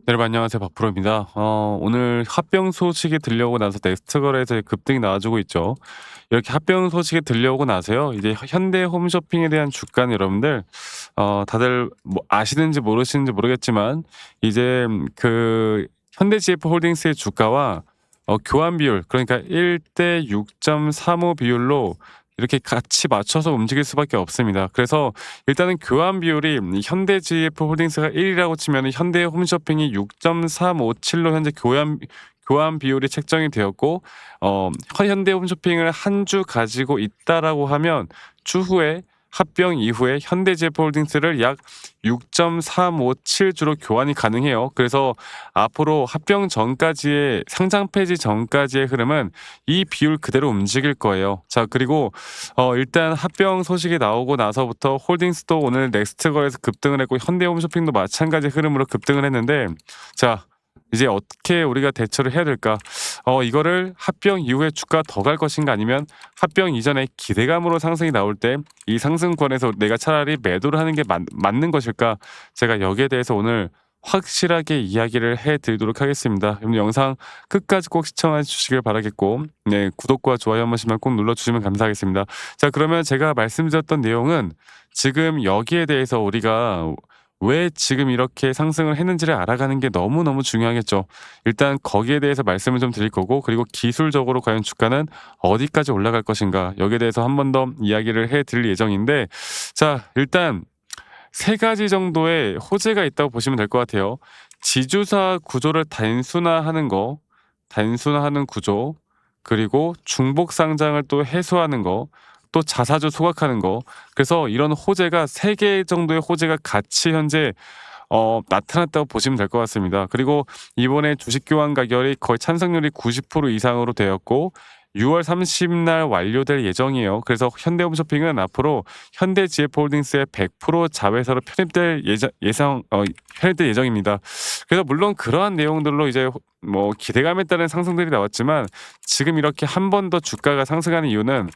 네, 여러분 안녕하세요. 박프로입니다. 오늘 합병 소식이 들려오고 나서 넥스트거래에서 급등이 나와주고 있죠. 이렇게 합병 소식이 들려오고 나서요. 이제 현대 홈쇼핑에 대한 주가는 여러분들 다들 뭐 아시는지 모르시는지 모르겠지만 이제 그 현대GF 홀딩스의 주가와 교환 비율, 그러니까 1대 6.35 비율로 이렇게 같이 맞춰서 움직일 수밖에 없습니다. 그래서 일단은 교환 비율이 현대GF 홀딩스가 1이라고 치면 현대 홈쇼핑이 6.357로 현재 교환 비율이 책정이 되었고, 현대 홈쇼핑을 한 주 가지고 있다라고 하면 추후에 합병 이후에 현대GF 홀딩스를 약 6.357주로 교환이 가능해요. 그래서 앞으로 합병 전까지의 상장 폐지 전까지의 흐름은 이 비율 그대로 움직일 거예요. 자, 그리고 일단 합병 소식이 나오고 나서부터 홀딩스도 오늘 넥스트거에서 급등을 했고 현대홈쇼핑도 마찬가지 흐름으로 급등을 했는데, 자, 이제 어떻게 우리가 대처를 해야 될까? 이거를 합병 이후에 주가 더 갈 것인가, 아니면 합병 이전에 기대감으로 상승이 나올 때 이 상승권에서 내가 차라리 매도를 하는 게 맞는 것일까? 제가 여기에 대해서 오늘 확실하게 이야기를 해 드리도록 하겠습니다. 여러분 영상 끝까지 꼭 시청해 주시길 바라겠고, 네, 구독과 좋아요 한 번씩만 꼭 눌러 주시면 감사하겠습니다. 자, 그러면 제가 말씀드렸던 내용은 지금 여기에 대해서 우리가 왜 지금 이렇게 상승을 했는지를 알아가는 게 너무너무 중요하겠죠. 일단 거기에 대해서 말씀을 좀 드릴 거고, 그리고 기술적으로 과연 주가는 어디까지 올라갈 것인가, 여기에 대해서 한 번 더 이야기를 해 드릴 예정인데, 자, 일단 세 가지 정도의 호재가 있다고 보시면 될 것 같아요. 지주사 구조를 단순화하는 구조, 그리고 중복 상장을 또 해소하는 거, 또 자사주 소각하는 거. 그래서 이런 호재가 세 개 정도의 호재가 같이 현재 나타났다고 보시면 될 것 같습니다. 그리고 이번에 주식 교환 가결이 거의 찬성률이 90% 이상으로 되었고 6월 30날 완료될 예정이에요. 그래서 현대홈쇼핑은 앞으로 현대GF홀딩스의 100% 자회사로 편입될 예정입니다. 그래서 물론 그러한 내용들로 이제 뭐 기대감에 따른 상승들이 나왔지만, 지금 이렇게 한 번 더 주가가 상승하는 이유는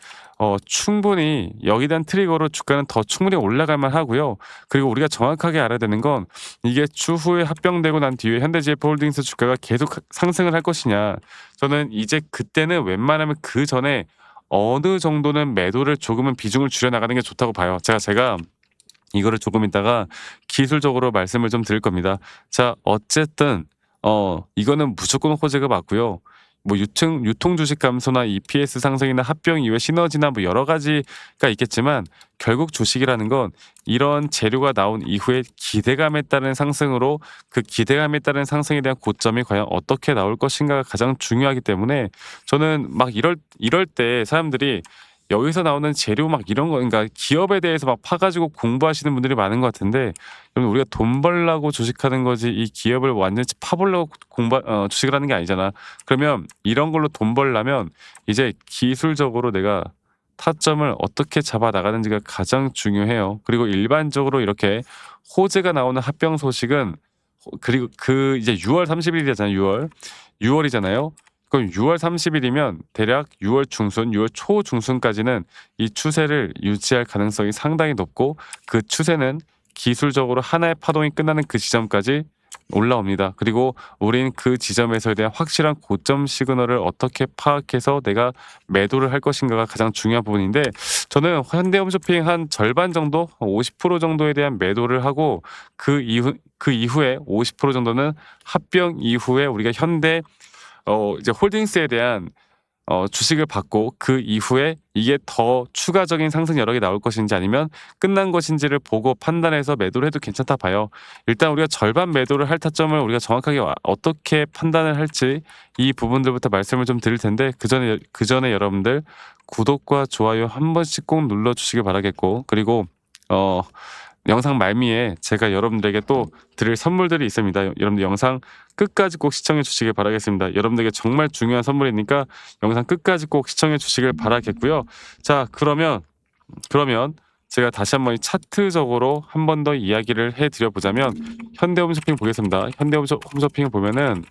충분히 여기에 대한 트리거로 주가는 더 충분히 올라갈 만하고요. 그리고 우리가 정확하게 알아야 되는 건, 이게 추후에 합병되고 난 뒤에 현대GF홀딩스 주가가 계속 상승을 할 것이냐. 저는 이제 그때는 웬만하면 그 전에 어느 정도는 매도를 조금은 비중을 줄여 나가는 게 좋다고 봐요. 제가 이거를 조금 있다가 기술적으로 말씀을 좀 드릴 겁니다. 자, 어쨌든 이거는 무조건 호재가 맞고요. 뭐 유통 주식 감소나 EPS 상승이나 합병 이후의 시너지나 뭐 여러 가지가 있겠지만, 결국 주식이라는 건 이런 재료가 나온 이후에 기대감에 따른 상승으로, 그 기대감에 따른 상승에 대한 고점이 과연 어떻게 나올 것인가가 가장 중요하기 때문에, 저는 막 이럴 때 사람들이 여기서 나오는 재료 막 이런 거, 그러니까 기업에 대해서 막 파가지고 공부하시는 분들이 많은 것 같은데, 여러분 우리가 돈 벌려고 주식하는 거지 이 기업을 완전히 파보려고 주식을 하는 게 아니잖아. 그러면 이런 걸로 돈 벌려면 이제 기술적으로 내가 타점을 어떻게 잡아 나가는지가 가장 중요해요. 그리고 일반적으로 이렇게 호재가 나오는 합병 소식은 그리고 그 이제 6월 30일이잖아요. 6월이잖아요. 그럼 6월 30일이면 대략 6월 중순, 6월 초중순까지는 이 추세를 유지할 가능성이 상당히 높고, 그 추세는 기술적으로 하나의 파동이 끝나는 그 지점까지 올라옵니다. 그리고 우린 그 지점에서에 대한 확실한 고점 시그널을 어떻게 파악해서 내가 매도를 할 것인가가 가장 중요한 부분인데, 저는 현대홈쇼핑 한 절반 정도, 50% 정도에 대한 매도를 하고, 그 이후에 50% 정도는 합병 이후에 우리가 현대 이제 홀딩스에 대한 주식을 받고, 그 이후에 이게 더 추가적인 상승 여력이 나올 것인지 아니면 끝난 것인지를 보고 판단해서 매도를 해도 괜찮다 봐요. 일단 우리가 절반 매도를 할 타점을 우리가 정확하게 어떻게 판단을 할지, 이 부분들부터 말씀을 좀 드릴 텐데, 그 전에 여러분들 구독과 좋아요 한 번씩 꼭 눌러 주시길 바라겠고, 그리고 어 영상 말미에 제가 여러분들에게 또 드릴 선물들이 있습니다. 여러분들 영상 끝까지 꼭 시청해 주시길 바라겠습니다. 여러분들에게 정말 중요한 선물이니까 영상 끝까지 꼭 시청해 주시길 바라겠고요. 자, 그러면 제가 다시 한번 차트적으로 한 번 더 이야기를 해 드려 보자면, 현대홈쇼핑 보겠습니다. 현대홈쇼핑을 보면은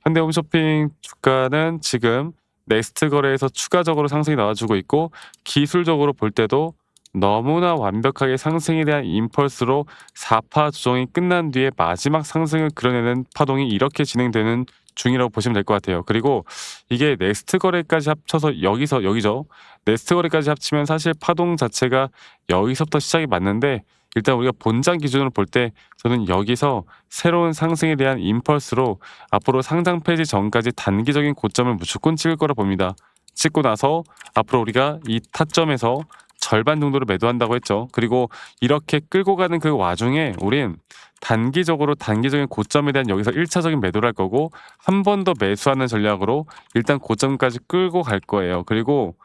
현대홈쇼핑 주가는 지금 넥스트 거래에서 추가적으로 상승이 나와주고 있고, 기술적으로 볼 때도 너무나 완벽하게 상승에 대한 임펄스로 4파 조정이 끝난 뒤에 마지막 상승을 그려내는 파동이 이렇게 진행되는 중이라고 보시면 될 것 같아요. 그리고 이게 넥스트 거래까지 합쳐서 여기서 여기죠. 넥스트 거래까지 합치면 사실 파동 자체가 여기서부터 시작이 맞는데 일단 우리가 본장 기준으로 볼 때 저는 여기서 새로운 상승에 대한 임펄스로 앞으로 상장 폐지 전까지 단기적인 고점을 무조건 찍을 거라 봅니다. 찍고 나서 앞으로 우리가 이 타점에서 절반 정도를 매도한다고 했죠. 그리고 이렇게 끌고 가는 그 와중에 우린 단기적인 고점에 대한 여기서 1차적인 매도를 할 거고 한 번 더 매수하는 전략으로 일단 고점까지 끌고 갈 거예요. 그리고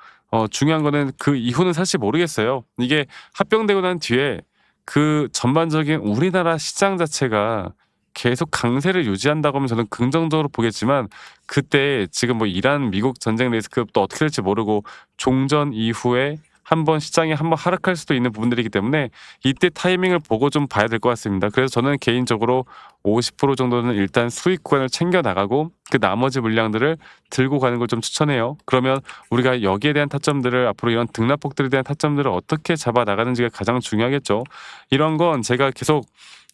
중요한 거는 그 이후는 사실 모르겠어요. 이게 합병되고 난 뒤에 그 전반적인 우리나라 시장 자체가 계속 강세를 유지한다고 하면 저는 긍정적으로 보겠지만 그때 지금 뭐 이란 미국 전쟁 리스크 또 어떻게 될지 모르고 종전 이후에 한번 시장이 한번 하락할 수도 있는 부분들이기 때문에 이때 타이밍을 보고 좀 봐야 될 것 같습니다. 그래서 저는 개인적으로 50% 정도는 일단 수익 구간을 챙겨 나가고 그 나머지 물량들을 들고 가는 걸 좀 추천해요. 그러면 우리가 여기에 대한 타점들을 앞으로 이런 등락폭들에 대한 타점들을 어떻게 잡아 나가는지가 가장 중요하겠죠. 이런 건 제가 계속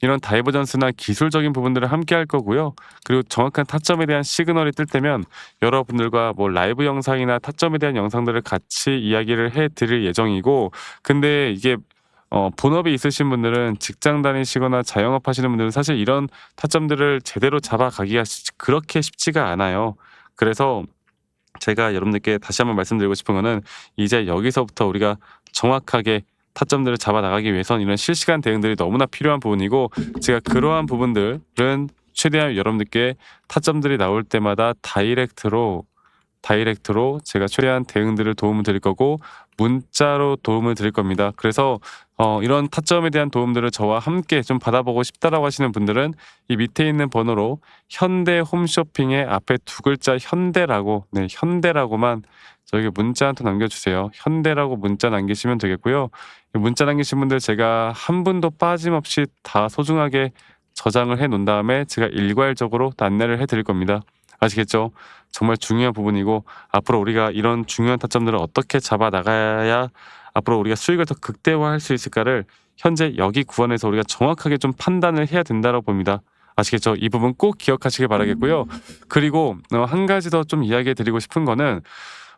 이런 다이버전스나 기술적인 부분들을 함께 할 거고요. 그리고 정확한 타점에 대한 시그널이 뜰 때면 여러분들과 뭐 라이브 영상이나 타점에 대한 영상들을 같이 이야기를 해 드릴 예정이고 근데 이게 본업이 있으신 분들은 직장 다니시거나 자영업 하시는 분들은 사실 이런 타점들을 제대로 잡아가기가 그렇게 쉽지가 않아요. 그래서 제가 여러분들께 다시 한번 말씀드리고 싶은 거는 이제 여기서부터 우리가 정확하게 타점들을 잡아 나가기 위해선 이런 실시간 대응들이 너무나 필요한 부분이고 제가 그러한 부분들은 최대한 여러분들께 타점들이 나올 때마다 다이렉트로 제가 최대한 대응들을 도움을 드릴 거고 문자로 도움을 드릴 겁니다. 그래서 이런 타점에 대한 도움들을 저와 함께 좀 받아보고 싶다라고 하시는 분들은 이 밑에 있는 번호로 현대 홈쇼핑의 앞에 두 글자 현대라고 네 현대라고만 저에게 문자 한 통 남겨주세요. 현대라고 문자 남기시면 되겠고요. 문자 남기신 분들 제가 한 분도 빠짐없이 다 소중하게 저장을 해 놓은 다음에 제가 일괄적으로 안내를 해 드릴 겁니다. 아시겠죠? 정말 중요한 부분이고 앞으로 우리가 이런 중요한 타점들을 어떻게 잡아 나가야 앞으로 우리가 수익을 더 극대화할 수 있을까를 현재 여기 구간에서 우리가 정확하게 좀 판단을 해야 된다고 봅니다. 아시겠죠? 이 부분 꼭 기억하시길 바라겠고요. 그리고 한 가지 더 좀 이야기해 드리고 싶은 거는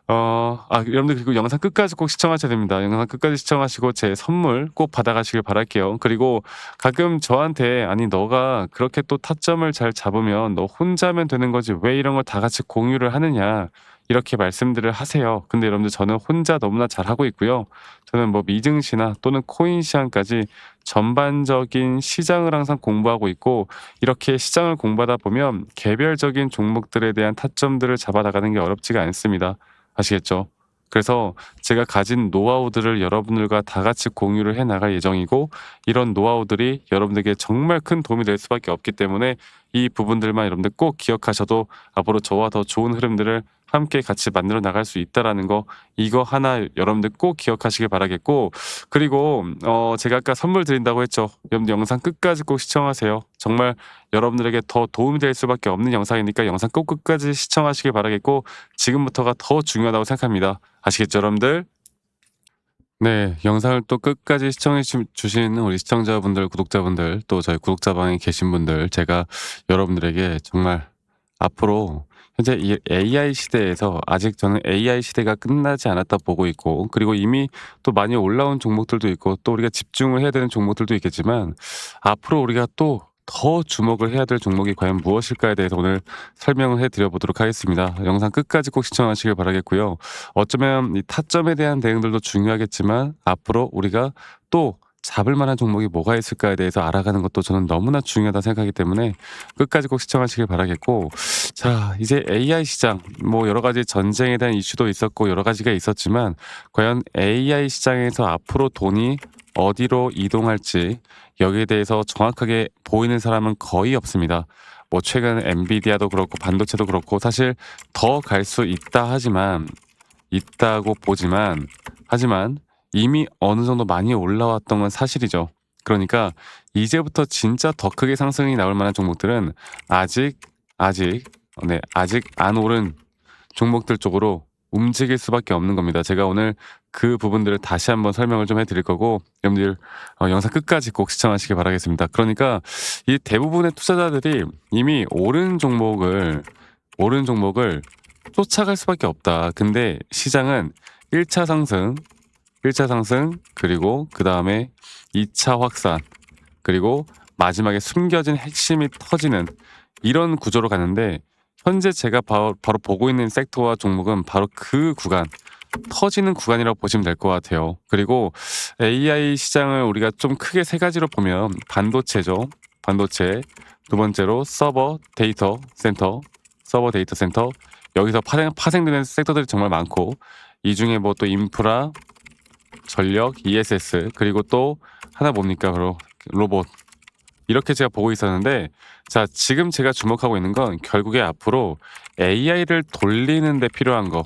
여러분들 그리고 영상 끝까지 꼭 시청하셔야 됩니다. 영상 끝까지 시청하시고 제 선물 꼭 받아가시길 바랄게요. 그리고 가끔 저한테 아니 너가 그렇게 또 타점을 잘 잡으면 너 혼자면 되는 거지 왜 이런 걸 다 같이 공유를 하느냐 이렇게 말씀들을 하세요. 근데 여러분들 저는 혼자 너무나 잘하고 있고요. 저는 뭐 미증시나 또는 코인 시장까지 전반적인 시장을 항상 공부하고 있고 이렇게 시장을 공부하다 보면 개별적인 종목들에 대한 타점들을 잡아 나가는 게 어렵지가 않습니다. 아시겠죠? 그래서 제가 가진 노하우들을 여러분들과 다 같이 공유를 해 나갈 예정이고 이런 노하우들이 여러분들에게 정말 큰 도움이 될 수밖에 없기 때문에 이 부분들만 여러분들 꼭 기억하셔도 앞으로 저와 더 좋은 흐름들을 함께 같이 만들어 나갈 수 있다라는 거 이거 하나 여러분들 꼭 기억하시길 바라겠고 그리고 제가 아까 선물 드린다고 했죠. 여러분들 영상 끝까지 꼭 시청하세요. 정말 여러분들에게 더 도움이 될 수밖에 없는 영상이니까 영상 꼭 끝까지 시청하시길 바라겠고 지금부터가 더 중요하다고 생각합니다. 아시겠죠, 여러분들? 네, 영상을 또 끝까지 시청해 주신 우리 시청자분들, 구독자분들, 또 저희 구독자방에 계신 분들, 제가 여러분들에게 정말 앞으로 현재 이 AI 시대에서 아직 저는 AI 시대가 끝나지 않았다 보고 있고, 그리고 이미 또 많이 올라온 종목들도 있고, 또 우리가 집중을 해야 되는 종목들도 있겠지만, 앞으로 우리가 또 더 주목을 해야 될 종목이 과연 무엇일까에 대해서 오늘 설명을 해드려 보도록 하겠습니다. 영상 끝까지 꼭 시청하시길 바라겠고요. 어쩌면 이 타점에 대한 대응들도 중요하겠지만 앞으로 우리가 또 잡을 만한 종목이 뭐가 있을까에 대해서 알아가는 것도 저는 너무나 중요하다 생각하기 때문에 끝까지 꼭 시청하시길 바라겠고 자 이제 AI 시장 뭐 여러 가지 전쟁에 대한 이슈도 있었고 여러 가지가 있었지만 과연 AI 시장에서 앞으로 돈이 어디로 이동할지 여기에 대해서 정확하게 보이는 사람은 거의 없습니다. 뭐 최근 엔비디아도 그렇고 반도체도 그렇고 사실 더 갈 수 있다 하지만 있다고 보지만 하지만 이미 어느 정도 많이 올라왔던 건 사실이죠. 그러니까 이제부터 진짜 더 크게 상승이 나올 만한 종목들은 아직 안 오른 종목들 쪽으로 움직일 수밖에 없는 겁니다. 제가 오늘 그 부분들을 다시 한번 설명을 좀 해 드릴 거고 여러분들 영상 끝까지 꼭 시청하시길 바라겠습니다. 그러니까 이 대부분의 투자자들이 이미 오른 종목을 쫓아갈 수밖에 없다. 근데 시장은 1차 상승, 1차 상승 그리고 그다음에 2차 확산 그리고 마지막에 숨겨진 핵심이 터지는 이런 구조로 가는데 현재 제가 바로 보고 있는 섹터와 종목은 바로 그 구간, 터지는 구간이라고 보시면 될 것 같아요. 그리고 AI 시장을 우리가 좀 크게 세 가지로 보면 반도체죠. 반도체. 두 번째로 서버 데이터 센터. 여기서 파생되는 섹터들이 정말 많고 이 중에 뭐 또 인프라, 전력, ESS 그리고 또 하나 뭡니까? 바로 로봇. 이렇게 제가 보고 있었는데 자 지금 제가 주목하고 있는 건 결국에 앞으로 AI를 돌리는 데 필요한 것.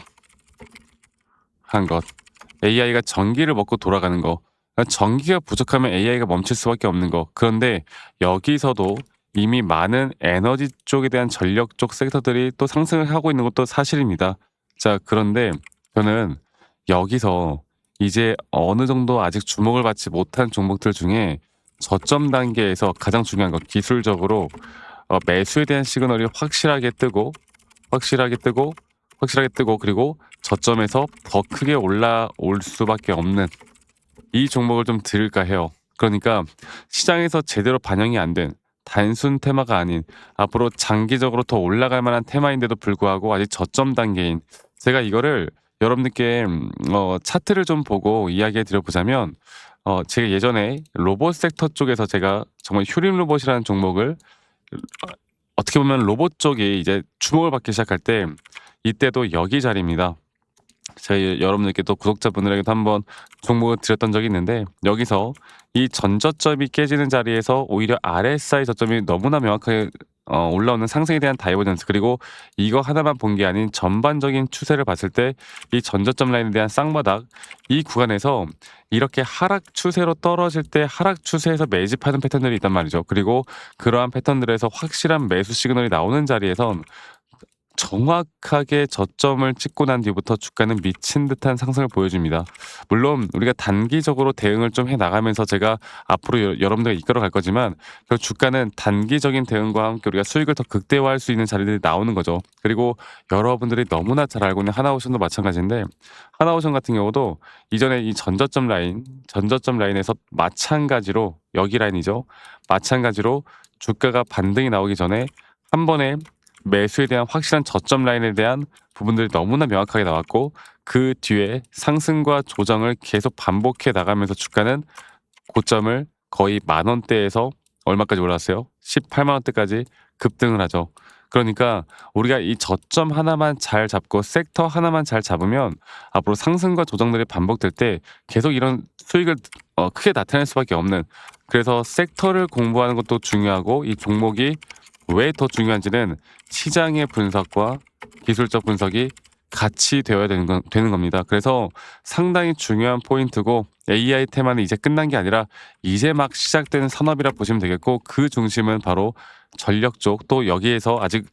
AI가 전기를 먹고 돌아가는 거. 그러니까 전기가 부족하면 AI가 멈출 수밖에 없는 거. 그런데 여기서도 이미 많은 에너지 쪽에 대한 전력 쪽 섹터들이 또 상승을 하고 있는 것도 사실입니다. 자, 그런데 저는 여기서 이제 어느 정도 아직 주목을 받지 못한 종목들 중에 저점 단계에서 가장 중요한 것, 기술적으로 매수에 대한 시그널이 확실하게 뜨고 그리고 저점에서 더 크게 올라올 수밖에 없는 이 종목을 좀 들을까 해요. 그러니까 시장에서 제대로 반영이 안 된 단순 테마가 아닌 앞으로 장기적으로 더 올라갈 만한 테마인데도 불구하고 아직 저점 단계인 제가 이거를 여러분들께 차트를 좀 보고 이야기해 드려보자면 제가 예전에 로봇 섹터 쪽에서 제가 정말 휴림 로봇이라는 종목을 어떻게 보면 로봇 쪽이 이제 주목을 받기 시작할 때 이때도 여기 자리입니다. 저희 여러분들께 또 구독자분들에게도 한번 종목을 드렸던 적이 있는데 여기서 이 전저점이 깨지는 자리에서 오히려 RSI 저점이 너무나 명확하게 올라오는 상승에 대한 다이버전스 그리고 이거 하나만 본 게 아닌 전반적인 추세를 봤을 때 이 전저점 라인에 대한 쌍바닥 이 구간에서 이렇게 하락 추세로 떨어질 때 하락 추세에서 매집하는 패턴들이 있단 말이죠. 그리고 그러한 패턴들에서 확실한 매수 시그널이 나오는 자리에선 정확하게 저점을 찍고 난 뒤부터 주가는 미친 듯한 상승을 보여줍니다. 물론 우리가 단기적으로 대응을 좀 해나가면서 제가 앞으로 여러분들을 이끌어 갈 거지만 그 주가는 단기적인 대응과 함께 우리가 수익을 더 극대화할 수 있는 자리들이 나오는 거죠. 그리고 여러분들이 너무나 잘 알고 있는 하나오션도 마찬가지인데 하나오션 같은 경우도 이전에 이 전저점 라인에서 마찬가지로 여기 라인이죠. 마찬가지로 주가가 반등이 나오기 전에 한 번에 매수에 대한 확실한 저점 라인에 대한 부분들이 너무나 명확하게 나왔고 그 뒤에 상승과 조정을 계속 반복해 나가면서 주가는 고점을 거의 10,000원대에서 얼마까지 올랐어요? 18만 원대까지 급등을 하죠. 그러니까 우리가 이 저점 하나만 잘 잡고 섹터 하나만 잘 잡으면 앞으로 상승과 조정들이 반복될 때 계속 이런 수익을 크게 나타낼 수밖에 없는 그래서 섹터를 공부하는 것도 중요하고 이 종목이 왜 더 중요한지는 시장의 분석과 기술적 분석이 같이 되어야 되는 겁니다. 그래서 상당히 중요한 포인트고 AI 테마는 이제 끝난 게 아니라 이제 막 시작되는 산업이라 보시면 되겠고 그 중심은 바로 전력 쪽 또 여기에서 아직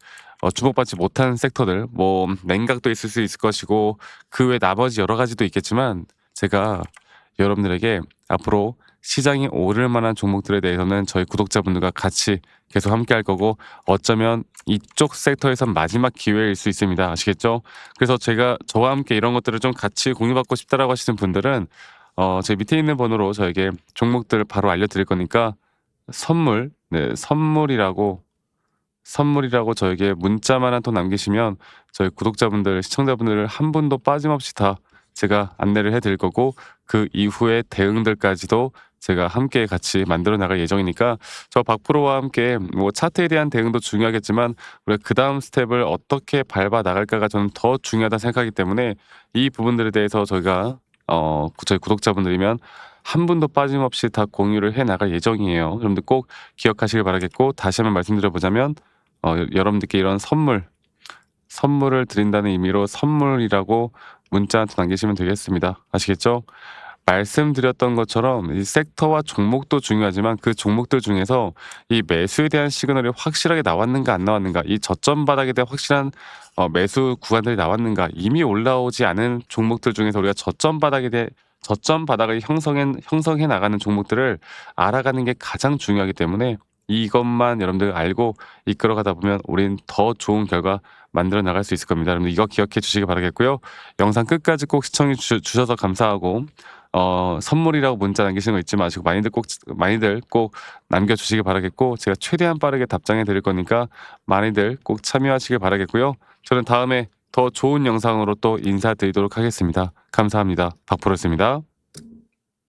주목받지 못한 섹터들 뭐 냉각도 있을 수 있을 것이고 그 외 나머지 여러 가지도 있겠지만 제가 여러분들에게 앞으로 시장이 오를 만한 종목들에 대해서는 저희 구독자분들과 같이 계속 함께 할 거고 어쩌면 이쪽 섹터에선 마지막 기회일 수 있습니다. 아시겠죠? 그래서 제가 저와 함께 이런 것들을 좀 같이 공유받고 싶다라고 하시는 분들은 제 밑에 있는 번호로 저에게 종목들을 바로 알려드릴 거니까 선물이라고 저에게 문자만 한 통 남기시면 저희 구독자분들, 시청자분들 한 분도 빠짐없이 다 제가 안내를 해드릴 거고 그 이후에 대응들까지도 제가 함께 같이 만들어 나갈 예정이니까 저 박프로와 함께 뭐 차트에 대한 대응도 중요하겠지만 우리가 그 다음 스텝을 어떻게 밟아 나갈까가 저는 더 중요하다 생각하기 때문에 이 부분들에 대해서 저희가 저희 구독자분들이면 한 분도 빠짐없이 다 공유를 해 나갈 예정이에요. 여러분들 꼭 기억하시길 바라겠고 다시 한번 말씀드려보자면 여러분들께 이런 선물을 드린다는 의미로 선물이라고 문자 한 통 남기시면 되겠습니다. 아시겠죠? 말씀드렸던 것처럼 이 섹터와 종목도 중요하지만 그 종목들 중에서 이 매수에 대한 시그널이 확실하게 나왔는가 안 나왔는가, 이 저점 바닥에 대한 확실한 매수 구간들이 나왔는가, 이미 올라오지 않은 종목들 중에서 우리가 저점 바닥을 형성해 나가는 종목들을 알아가는 게 가장 중요하기 때문에 이것만 여러분들 알고 이끌어가다 보면 우린 더 좋은 결과 만들어 나갈 수 있을 겁니다. 여러분들 이거 기억해 주시기 바라겠고요. 영상 끝까지 꼭 시청해 주셔서 감사하고, 선물이라고 문자 남기시는 거 잊지 마시고 많이들 꼭 남겨주시기 바라겠고, 제가 최대한 빠르게 답장해 드릴 거니까 많이들 꼭 참여하시길 바라겠고요. 저는 다음에 더 좋은 영상으로 또 인사드리도록 하겠습니다. 감사합니다. 박프로였습니다.